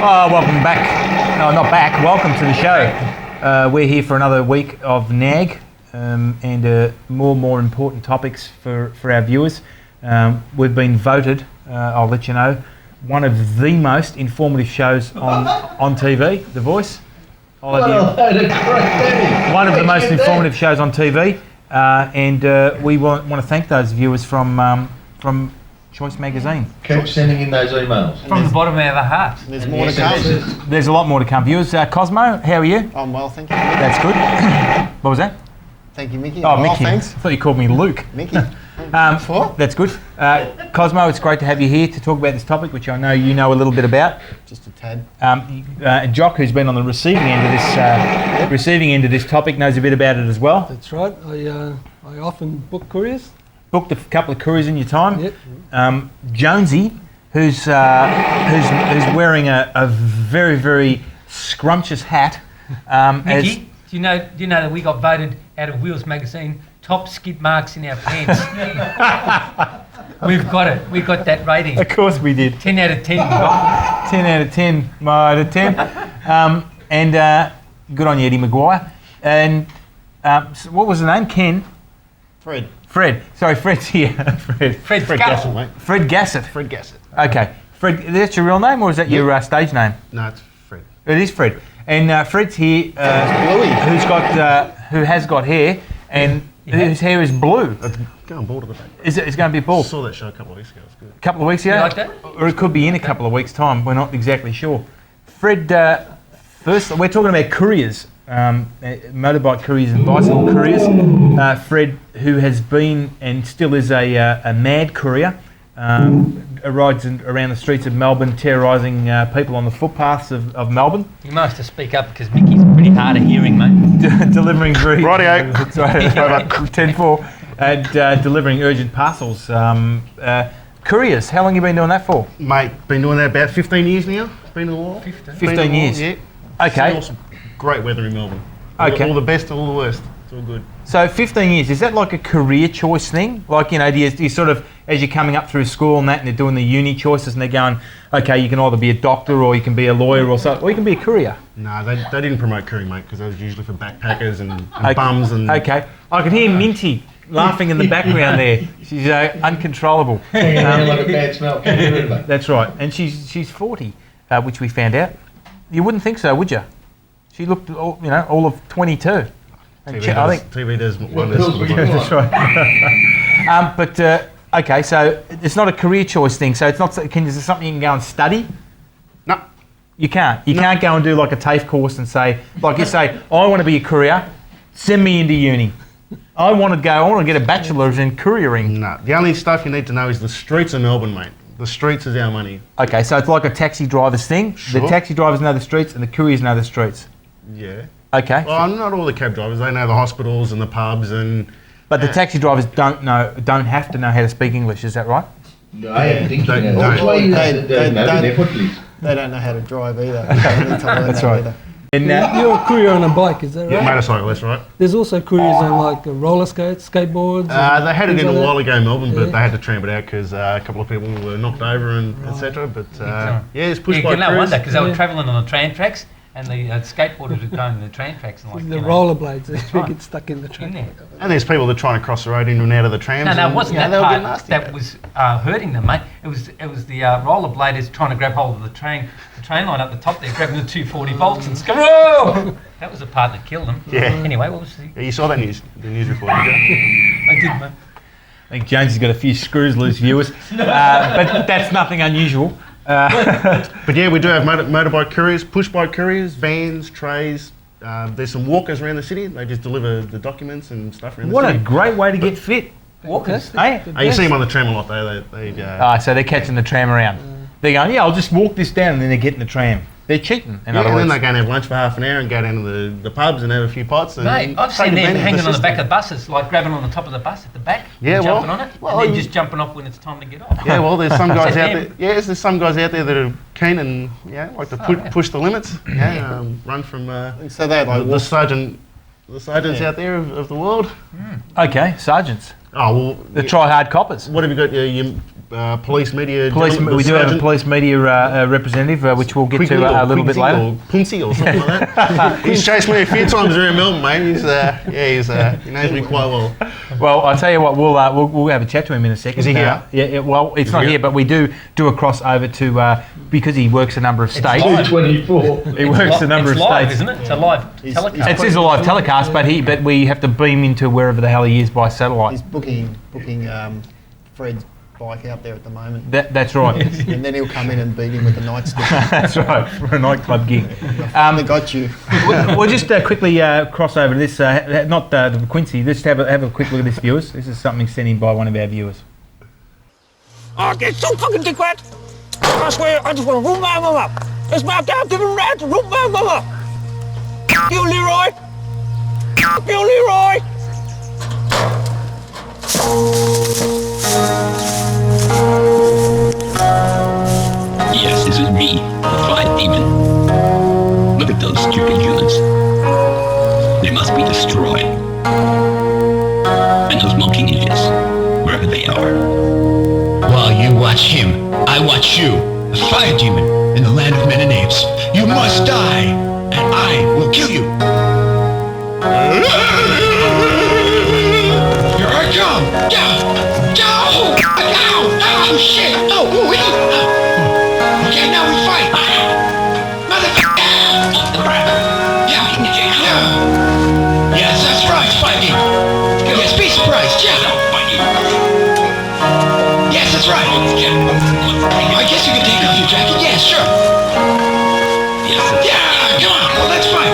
Welcome back. No, not back. Welcome to the show. We're here for another week of NAG and more important topics for our viewers. We've been voted, I'll let you know, one of the most informative shows on TV, The Voice. One of the most informative shows on TV, and we want to thank those viewers from Choice Magazine. Keep sending in those emails. From the bottom of our hearts. There's more to come. There's a lot more to come. Viewers, Cosmo, how are you? I'm well, thank you. That's good. What was that? Thank you, Mickey. Oh, well, Mickey. thanks. I thought you called me Luke. Mickey. That's good. Cosmo, it's great to have you here to talk about this topic, which I know you know a little bit about. Just a tad. Jock, who's been on the receiving end of this topic, knows a bit about it as well. That's right. I often book couriers. Booked a couple of couriers in your time. Yep. Jonesy, who's wearing a very, very scrumptious hat. Mickey, do you know that we got voted out of Wheels magazine top skid marks in our pants? We've got it. We got that rating. Of course we did. 10 out of 10. 10 out of 10. Out of 10. And good on you, Eddie Maguire. And so what was the name? Ken? Fred. Sorry, Fred's here. Fred Gassett, mate. Fred Gassett. Fred Gassett. Okay. Fred, that's your real name or is that your stage name? No, it's Fred. It is Fred. And Fred's here, who has got hair, and whose hair is blue. It's going bald at the back. It's going to be bald? I saw that show a couple of weeks ago. It's good. A couple of weeks ago? You like that? Or it could be in a couple of weeks' time. We're not exactly sure. Fred, first, we're talking about couriers, motorbike couriers and bicycle couriers. Fred, who has been and still is a mad courier, rides around the streets of Melbourne, terrorising people on the footpaths of Melbourne. You must have to speak up because Mickey's pretty hard of hearing, mate. Delivering very... Rightio. That's right, 10-4. And delivering urgent parcels. Couriers, how long have you been doing that for? Mate, been doing that about 15 years now. Been a while. 15 years? Yeah. Okay. Awesome. Great weather in Melbourne. Okay. All the best, all the worst. It's all good. So 15 years, is that like a career choice thing? Like, do you sort of, as you're coming up through school and that, and they're doing the uni choices and they're going, okay, you can either be a doctor or you can be a lawyer or something, or you can be a courier? No, they didn't promote courier, mate, because that was usually for backpackers and bums and... Okay. I can hear Minty laughing in the background there. She's uncontrollable. Like a bad smell. Can't get rid of it. That's right. And she's 40, which we found out. You wouldn't think so, would you? She looked, all of 22. And TV does wonders. That's right. But okay, so it's not a career choice thing. So it's not. Is there something you can go and study? No. You can't. You can't go and do like a TAFE course and say, like you say, I want to be a courier. Send me into uni. I want to get a bachelor's in couriering. No. The only stuff you need to know is the streets of Melbourne, mate. The streets is our money. Okay, so it's like a taxi driver's thing. Sure. The taxi drivers know the streets and the couriers know the streets. Yeah. Okay. Well, not all the cab drivers. They know the hospitals and the pubs and... But the taxi drivers don't have to know how to speak English, is that right? No, I don't think so. They They don't know how to drive either. That's right. Either. And You're a courier on a bike, is that right? Motorcycle, that's right. There's also couriers on like roller skates, skateboards. They had it in a while ago in Melbourne, but Yeah. they had to tramp it out because a couple of people were knocked over and etc. But it's pushed by No crews. wonder, because they were Yeah. travelling on the tram tracks and the skateboarders were going the tram tracks and like the rollerblades, they get stuck in the in train. there. And there's people that are trying to cross the road in and out of the trams. No, it and, wasn't you know, that they were part getting nasty that about it. was hurting them, mate. It was the rollerbladers trying to grab hold of the train line up the top there, grabbing the 240 volts and whoa! That was the part that killed them. Yeah. Anyway, what was the... Yeah, you saw that the news report, did you? I did, mate. I think Jonesy's got a few screws loose, viewers, but that's nothing unusual. But yeah, we do have motorbike couriers, push bike couriers, vans, trays. There's some walkers around the city. They just deliver the documents and stuff around What the a city. great way to get fit. Walkers. Hey? You see them on the tram a lot though. So they're catching the tram around. They're going, yeah, I'll just walk this down, and then they're getting the tram. They're cheating, in other and words. then they go and have lunch for half an hour and go down to the pubs and have a few pots. And Mate, I've take seen them advantage of hanging on the system. back of buses, like grabbing on the top of the bus at the back, Yeah, and well- jumping on it, well, and then you- just jumping off when it's time to get off. Yeah, well, there's some guys out there. them. Yes, there's some guys out there that are keen and like to yeah. push the limits. Run from So they had like the sergeants out there of the world. Okay, sergeants. Oh, well, The try-hard coppers. what have you got? Your police media. Police, gentleman, we the do have a sergeant, police media representative, which we'll get Quigley to a or little bit Quigsy later. Or Quincy or something like that. He's chased me a few times around Melbourne, mate. He knows me quite well. Well, I'll tell you what, we'll have a chat to him in a second. Is he here? Yeah, well, it's Is not he here, here? but we do a crossover to, because he works a number of states. 224. He works a number it's of live, states. isn't it? It's a live telecast. It is a live telecast, but we have to beam into wherever the hell he is by satellite. He's booking Fred's bike out there at the moment. That's right. And then he'll come in and beat him with a nightstick. That's right, for a nightclub gig. They got you. We'll just quickly cross over to this, not the Quincy, just have a quick look at this, viewers. This is something sent in by one of our viewers. I get so fucking dick wet. I swear, I just want to room my mama. It's my God-given right to room my mama. You, Leroy. You, Leroy. Yes, this is me, the Fire Demon. Look at those stupid humans. They must be destroyed. And those monkey ninjas, wherever they are. While you watch him, I watch you, the Fire Demon, in the land of men and apes. You must die, and I will kill you. Here I come! Go! Go! Oh, shit! Oh, wait! Okay, now we fight! Motherfucker! Yeah! Yes, that's right, fighting! Yes, be surprised, yeah! Yes, that's right! I guess you can take off your jacket, yeah, sure! Yeah, come on, let's fight!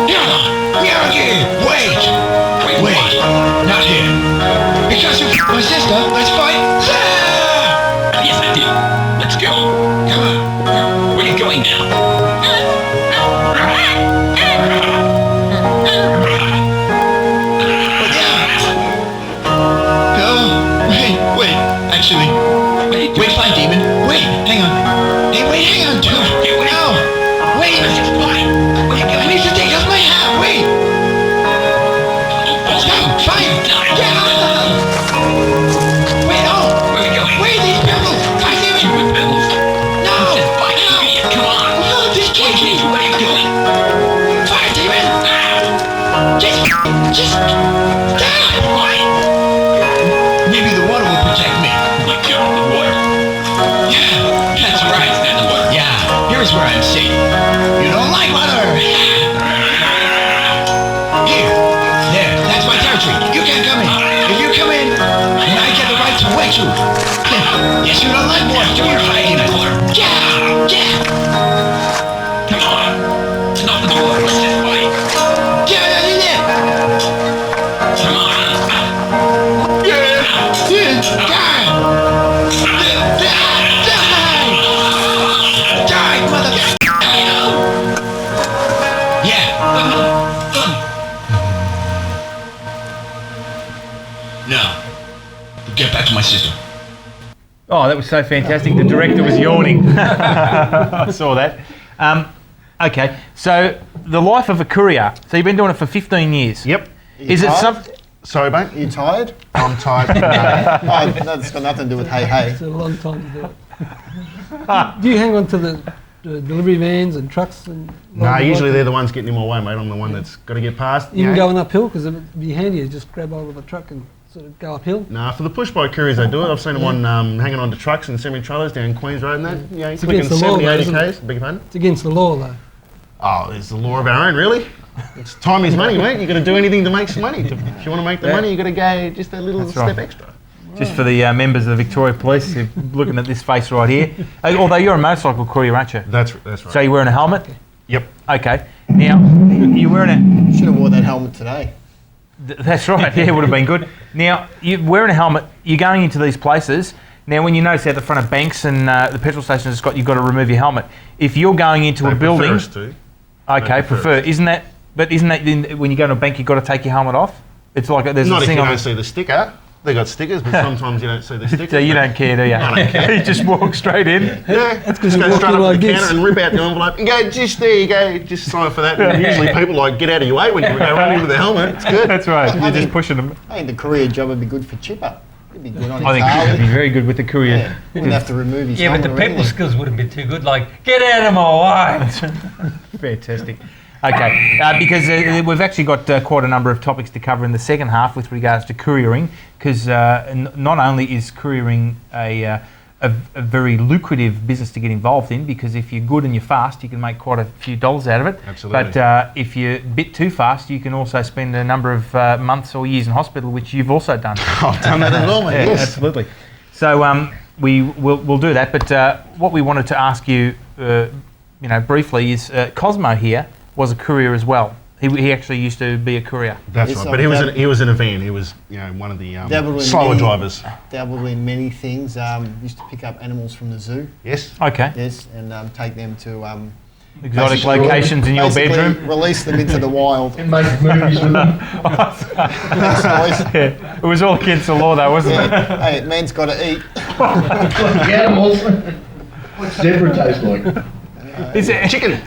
Yeah, wait! Not here! Because you my sister, let's fight! Yes, I did. Let's go. Come on! Where are you going now? Wait, actually. Wait, Fire Demon. Wait, hang on. Hey, hang on, dude. No. Wait. I need to take off my hat. Wait. Stop. Fine. Yeah. Wait, Where are you going? Wait, these pebbles. Fire Demon. No. Come on. No, this can't be. What are you doing? Fire Demon. Just die. Maybe the water will protect me. Oh my God, the water. Yeah, that's right. Yeah, here's where I'm safe. You don't like water. Here, there, that's my territory. You can't come in. If you come in, then I get the right to wet you. Yes, you don't like water, do you, Fire Demon? Yeah. Come on. Enough of the water. Let's just fight. Yeah. Come on. Die, motherfucker! Yeah. Now, get back to my sister. Oh, that was so fantastic. The director was yawning. I saw that. Okay, so the life of a courier. So you've been doing it for 15 years. Yep. Is it tired? something? Sorry, mate. You tired? I'm tired. Oh, that's got nothing to do with hey. It's a long time to do it. Do you hang on to the delivery vans and trucks? And Usually they're the ones getting in my way, mate. I'm the one that's got to get past. Even going uphill, because it'd be handy to just grab hold of a truck and sort of go uphill. Nah, for the push bike couriers they do it. I've seen them on hanging on to trucks and semi-trailers down Queens Road and that. You know, It's clicking against the law, 70, though, 80 isn't it? Ks. Beg your pardon? It's against the law, though. Oh, it's the law of our own, really. It's time is money, mate. You've got to do anything to make some money. If you want to make the money, you've got to go just a little That's step right. extra. Just for the members of the Victoria Police, who are looking at this face right here. Although you're a motorcycle courier, aren't you? That's right. So you're wearing a helmet? Yep. Okay. Now, you're wearing a... Should have wore that helmet today. That's right, yeah, it would have been good. Now, you're wearing a helmet, you're going into these places. Now, when you notice out the front of banks and the petrol stations, you've got to remove your helmet. If you're going into They a building... prefer us to. Okay, They prefer prefer. us. Isn't that then when you go to a bank, you've got to take your helmet off? It's like there's Not a if thing you on don't see the sticker. They got stickers, but sometimes you don't see the stickers. So you don't care, do you? I don't care. You just walk straight in. Yeah, That's 'cause just you go walk straight in up like to the this. counter and rip out the envelope and go, just there you go, just sign for that. And usually people like get out of your way when you go running with the helmet. It's good. That's right. You're just think- pushing them. I think the courier job would be good for Chipper. He'd be good on his I think he'd Harley. be very good with the courier. Yeah, wouldn't have to remove his Yeah, but the helmet or people anything. skills wouldn't be too good. Like, get out of my way. Fantastic. Okay, because we've actually got quite a number of topics to cover in the second half with regards to couriering, because not only is couriering a very lucrative business to get involved in, because if you're good and you're fast, you can make quite a few dollars out of it. Absolutely. But if you're a bit too fast, you can also spend a number of months or years in hospital, which you've also done. I've done that as well, mate. Yeah, Yes. absolutely. So we'll do that. But what we wanted to ask you, briefly, is Cosmo here was a courier as well. He actually used to be a courier. That's Yes, right. I've But he was in a van. He was one of the Dabbled in slower many- drivers. Dabbled in many things. Used to pick up animals from the zoo. Yes. Okay. Yes, and take them to Exotic basically- locations in your basically bedroom. Release them into the wild. And make movies with them. Thanks, boys. Yeah, it was all against the law though, wasn't it? Yeah. Hey, man's got to eat. The animals. What's zebra taste like? Is it chicken?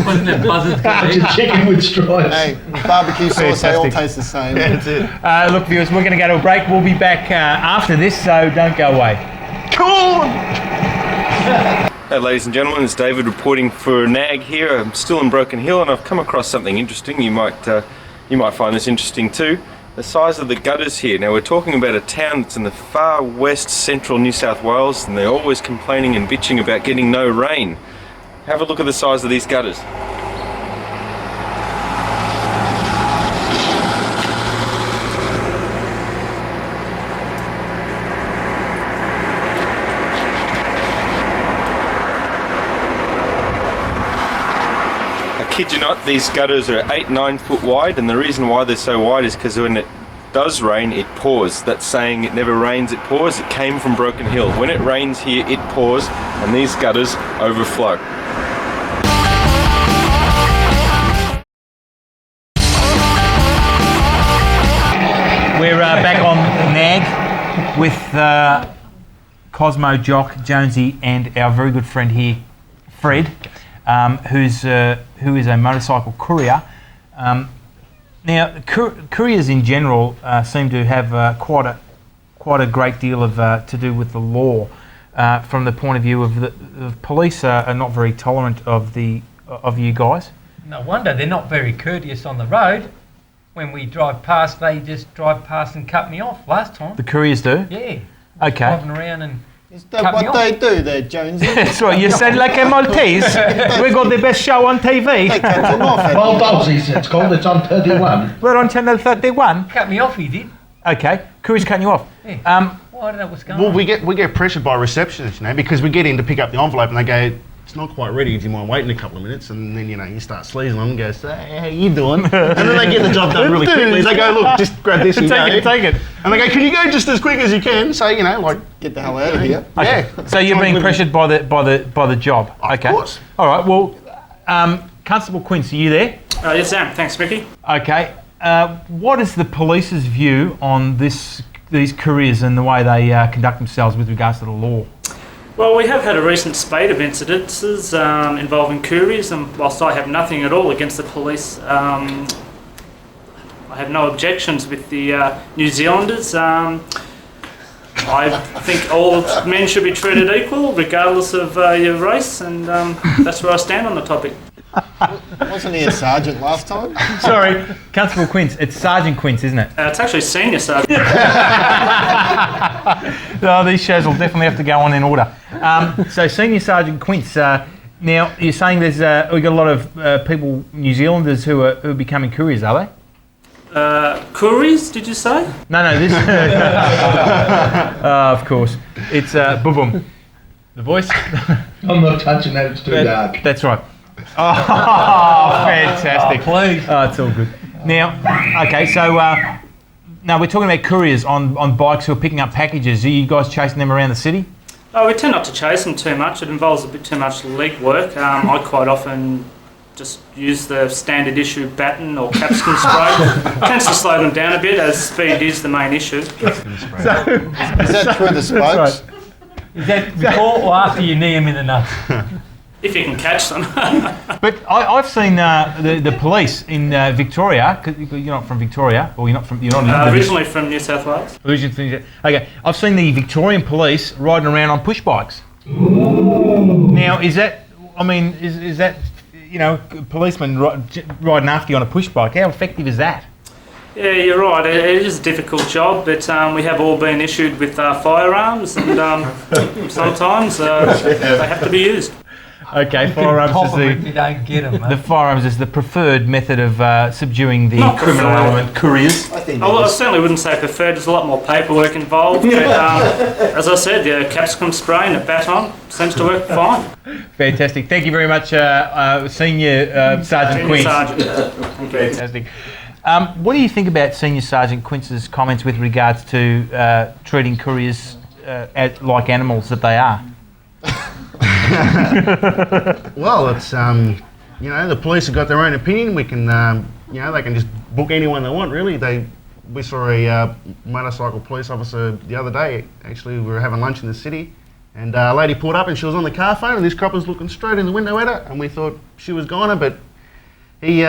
Wasn't it buzzards? It's a chicken with stripes. Hey, barbecue sauce, they all Fantastic. taste the same. That's it. Look, viewers, we're going to go to a break. We'll be back after this, so don't go away. Come on! Hey ladies and gentlemen, it's David reporting for NAG here. I'm still in Broken Hill and I've come across something interesting. You might find this interesting too. The size of the gutters here. Now we're talking about a town that's in the far west central New South Wales, and they're always complaining and bitching about getting no rain. Have a look at the size of these gutters. I kid you not, these gutters are 8-9 foot wide, and the reason why they're so wide is because when it does rain, it pours. That's saying it never rains, it pours. It came from Broken Hill. When it rains here, it pours, and these gutters overflow. We're back on NAG with Cosmo, Jock, Jonesy, and our very good friend here, Fred, who is a motorcycle courier. Now, couriers in general seem to have quite a great deal of to do with the law, from the point of view of the police are not very tolerant of you guys. No wonder they're not very courteous on the road. When we drive past, they just drive past and cut me off last time. The couriers do? Yeah. Okay. Driving around and Is that Cut me what off. they do there, Jonesy? That's right, you sound like a Maltese. We got the best show on They TV. cut him off. at Well, the- Dolsies, it's called. It's on 31. We're on channel 31. cut me off, he did. Okay, courier's cutting you off. Yeah. Well, I don't know what's going Well, on. we get pressured by receptionists, because we get in to pick up the envelope and they go, it's not quite ready, do you mind waiting a couple of minutes? And then, you start sleazing them and go, hey, how you doing? And then they get the job done really quickly. They go, look, just grab this and go. Take it. And they go, can you go just as quick as you can? So, Get the hell out of here. Okay. yeah. So you're being pressured by the job. Of Okay. course. All right. Well, Constable Quince, are you there? Yes, Sam. Thanks, Mickey. Okay. What is the police's view on these couriers and the way they conduct themselves with regards to the law? Well, we have had a recent spate of incidences involving couriers, and whilst I have nothing at all against the police, I have no objections with the New Zealanders. I think all men should be treated equal, regardless of your race, and that's where I stand on the topic. Wasn't he a sergeant last time? Sorry, Constable Quince. It's Sergeant Quince, isn't it? It's actually Senior Sergeant. No, these shows will definitely have to go on in order. So, Senior Sergeant Quince. Now, you're saying there's we got a lot of people, New Zealanders, who are becoming couriers, are they? Couriers, did you say? No, this. Of course, it's boom boom. The voice. I'm not touching that, it's too dark. That's right. Oh, fantastic! Please. Oh, it's all good. Now, okay, so now we're talking about couriers on bikes who are picking up packages. Are you guys chasing them around the city? Oh, we tend not to chase them too much. It involves a bit too much leg work. I quite often just use the standard issue baton or capsicum spray. Tends to slow them down a bit, as speed is the main issue. Is that through the spokes? Is that before or after you knee them in the nuts? If you can catch them. But I've seen the police in Victoria. 'Cause you're not from Victoria, or you're not Originally from New South Wales. Okay, I've seen the Victorian police riding around on push bikes. Now, is that? I mean, is that? You know, policemen riding after you on a push bike. How effective is that? Yeah, you're right. It is a difficult job, but we have all been issued with firearms, and sometimes they have to be used. Okay, firearms Pop is 'em if you don't get 'em, the firearms is the preferred method of subduing the Not criminal preferred. element. Couriers. I certainly wouldn't say preferred. There's a lot more paperwork involved. But, as I said, the capsicum spray and a baton seems to work fine. Fantastic. Thank you very much, Senior Sergeant Quince. Sergeant. Fantastic. What do you think about Senior Sergeant Quince's comments with regards to treating couriers like animals that they are? Well, it's you know, the police have got their own opinion. We can you know, they can just book anyone they want. Really, we saw a motorcycle police officer the other day. Actually, we were having lunch in the city, and a lady pulled up and she was on the car phone, and this cop was looking straight in the window at her, and we thought she was goner, but he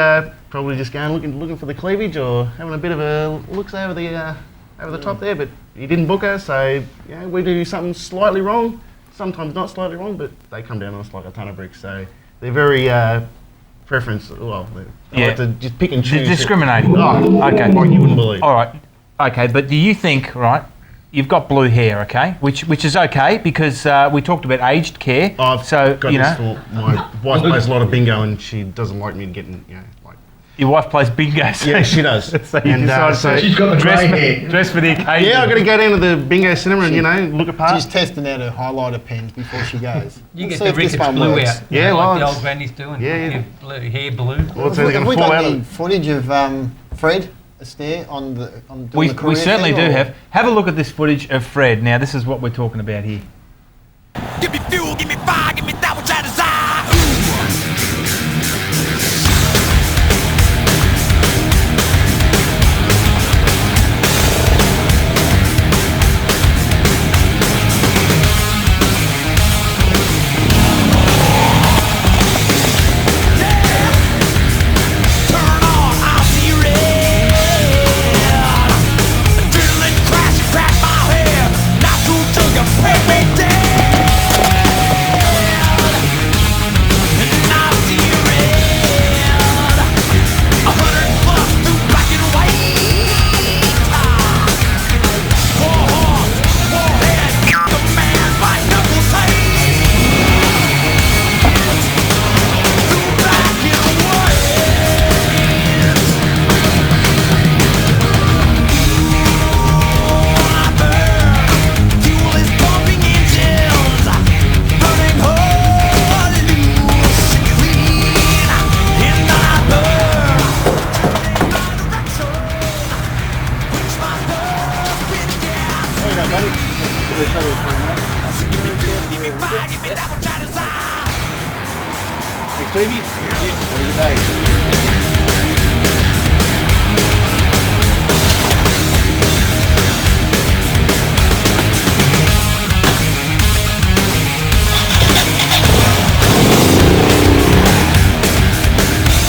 probably just going looking for the cleavage or having a bit of a looks over the top there, but he didn't book her. So you know, we do something slightly wrong. Sometimes not slightly wrong, but they come down on us like a ton of bricks. So they're very preference. Well, they like to just pick and choose. Discriminating. Oh, okay. Like you wouldn't believe. All right. Okay, but do you think, right? You've got blue hair, okay, which is okay because we talked about aged care. I've so got you this know, for my wife plays a lot of bingo, and she doesn't like me getting, you know, like. Your wife plays bingo. So Yeah, she does. so you decided so to She's got the grey hair. dress for the occasion. yeah, I've got to go down to the bingo cinema and, you know, look apart. She's testing out her highlighter pens before she goes. You Let's get see the if this Ricketts one blue works. out. Yeah, you know, well, like the it's- old grannies doing. yeah, yeah. Your blue, hair blue. Well, it's either Have going we to fall got out any of footage of Fred Astaire on doing We the Courier certainly thing, do or- have. Have a look at this footage of Fred. Now, this is what we're talking about here. Give me fuel, give me fire, give me that which I desire. Turn on, I'll see red. Adrenaline crash, crack my hair. Not too sugar, break me dead. And I'll see red. 100 plus through black and white. War horse, warhead, command by knuckle tight. Through black and white. Fuel is pumping engines, burning hot, loose and clean. And I burn, push my love with gas. Give me fire, give me that which I desire.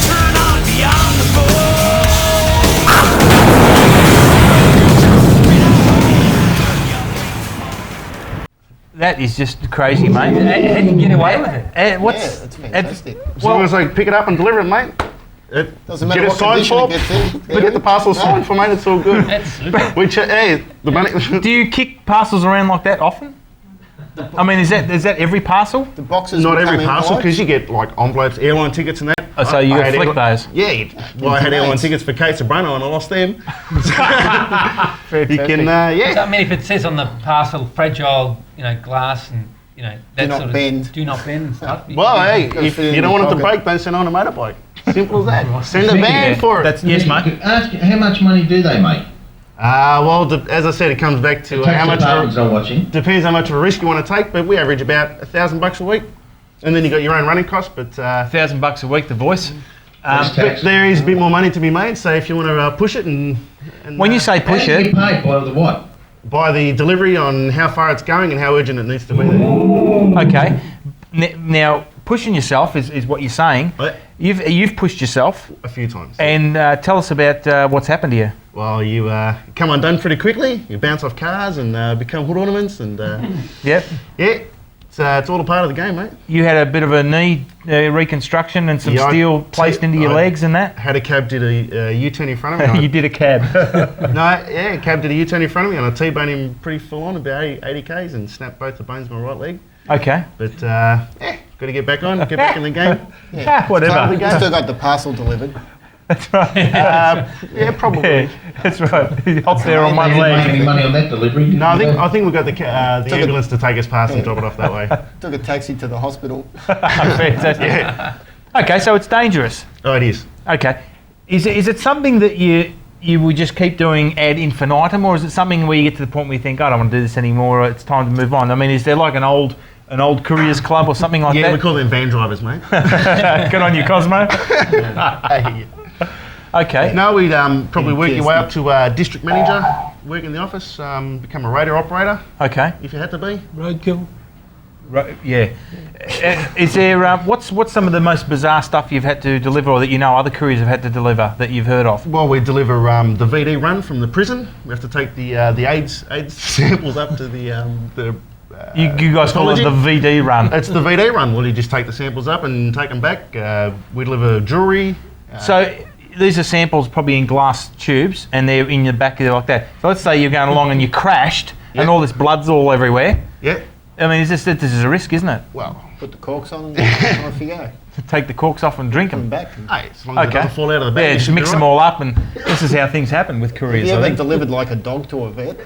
Turn on beyond the That is just crazy, mate. How do you get away with it? What's Yeah, it's fantastic. As long as I pick it up and deliver it, mate. Doesn't matter Get it what signed condition for. it gets in. We get the parcel signed for, mate. It's all good. That's super. Which, hey, the money. Do you kick parcels around like that often? I mean, is that every parcel? The boxes Not will every come in parcel, wide. because you get like envelopes, airline tickets, and that. Oh, so you I got had flick airline- those? Yeah. Well, I had airline tickets for Kate Sobrano, and I lost them. You can, So, yeah. I mean, if it says on the parcel, fragile, you know, glass and, you know, that not sort of bend. do not bend and stuff. Well, hey, gotta if fit in you don't your want it to pocket. break, don't send it on a motorbike. Simple as that. Send a van for it. That's yes, mate. Ask how much money do they make? Well, as I said, it comes back to how much. Tax departments are watching. Depends how much of a risk you want to take, but we average about $1,000 a week. And then you got your own running costs, but $1,000 a week, the voice. but there is a bit more money to be made. So if you want to push it and when you say push How do you it, get paid by the what? by the delivery on how far it's going and how urgent it needs to be there. okay. Now pushing yourself is what you're saying. Right. You've pushed yourself, A few times. and tell us about what's happened to you. Well, you come undone pretty quickly. You bounce off cars and become hood ornaments, and Yep. yeah, it's all a part of the game, mate. You had a bit of a knee reconstruction and some Yeah, steel placed into your I legs and that. Had a cab did a U-turn in front of me. You did a cab. Cab did a U-turn in front of me, and I T-boned him pretty full on, about 80 k's, and snapped both the bones of my right leg. Okay. But got to get back on, get back in the game. Whatever. Still got the parcel delivered. That's right. Yeah, probably. Yeah, that's right. He hopped there on They one didn't make leg. any money on that delivery. No, I think we've got the ambulance to take us past and drop it off that way. Took a taxi to the hospital. Fantastic. Yeah. Okay, so it's dangerous. Oh, it is. Okay. Is it something that you would just keep doing ad infinitum, or is it something where you get to the point where you think, I don't want to do this anymore, it's time to move on? I mean, is there like an old Couriers club or something like Yeah, that? we call them van drivers, mate. Good on you, Cosmo. Hey. Okay. No, we'd probably work your way up to district manager, work in the office, become a radar operator, Okay. if you had to be. Roadkill. Right, yeah. Is there what's some of the most bizarre stuff you've had to deliver, or that you know other couriers have had to deliver that you've heard of? Well, we deliver the VD run from the prison. We have to take the AIDS samples up to the You guys call it the VD run. It's the VD run. Well, you just take the samples up and take them back. We deliver jewellery. So these are samples probably in glass tubes, and they're in your back there like that. So let's say you're going along and you crashed, and all this blood's all everywhere. Yeah. I mean, this is a risk, isn't it? Well, Put the corks on and off you go. Take the corks off and drink Come them. back. hey, as long as it doesn't fall out of the bag. Yeah, you just should be mix right. them all up, and this is how things happen with Have couriers. you I ever think. delivered like a dog to a vet?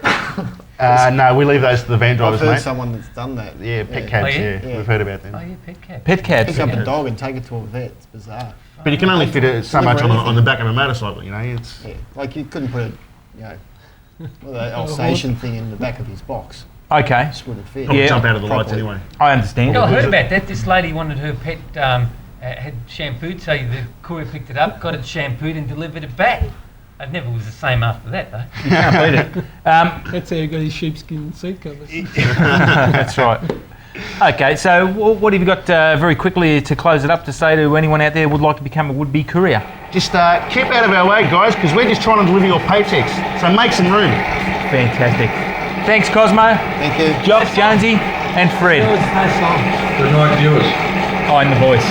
No, we leave those to the van I've drivers, heard mate. someone that's done that. Yeah, pet cabs, Oh, yeah? yeah. We've heard about them. Oh, yeah, pet cat. Pet cabs. Pick up a dog and take it to a vet. It's bizarre. But you can only fit it so much on the back of a motorcycle, you know. It's Yeah. Like you couldn't put that Alsatian thing in the back of his box. Okay, Just wouldn't fit. probably Yeah. jump out of the lights Properly. anyway. I understand. Yeah, I heard about that. This lady wanted her pet had shampooed, so the courier picked it up, got it shampooed, and delivered it back. It never was the same after that, though. You can't beat it. That's how he got his sheepskin seat covers. That's right. Okay, so what have you got very quickly to close it up to say to anyone out there who would like to become a would-be courier? Just keep out of our way, guys, because we're just trying to deliver your paychecks. So make some room. Fantastic. Thanks, Cosmo, Thank you. Jonesy, and Fred. Good night, viewers. Oh, and the voice.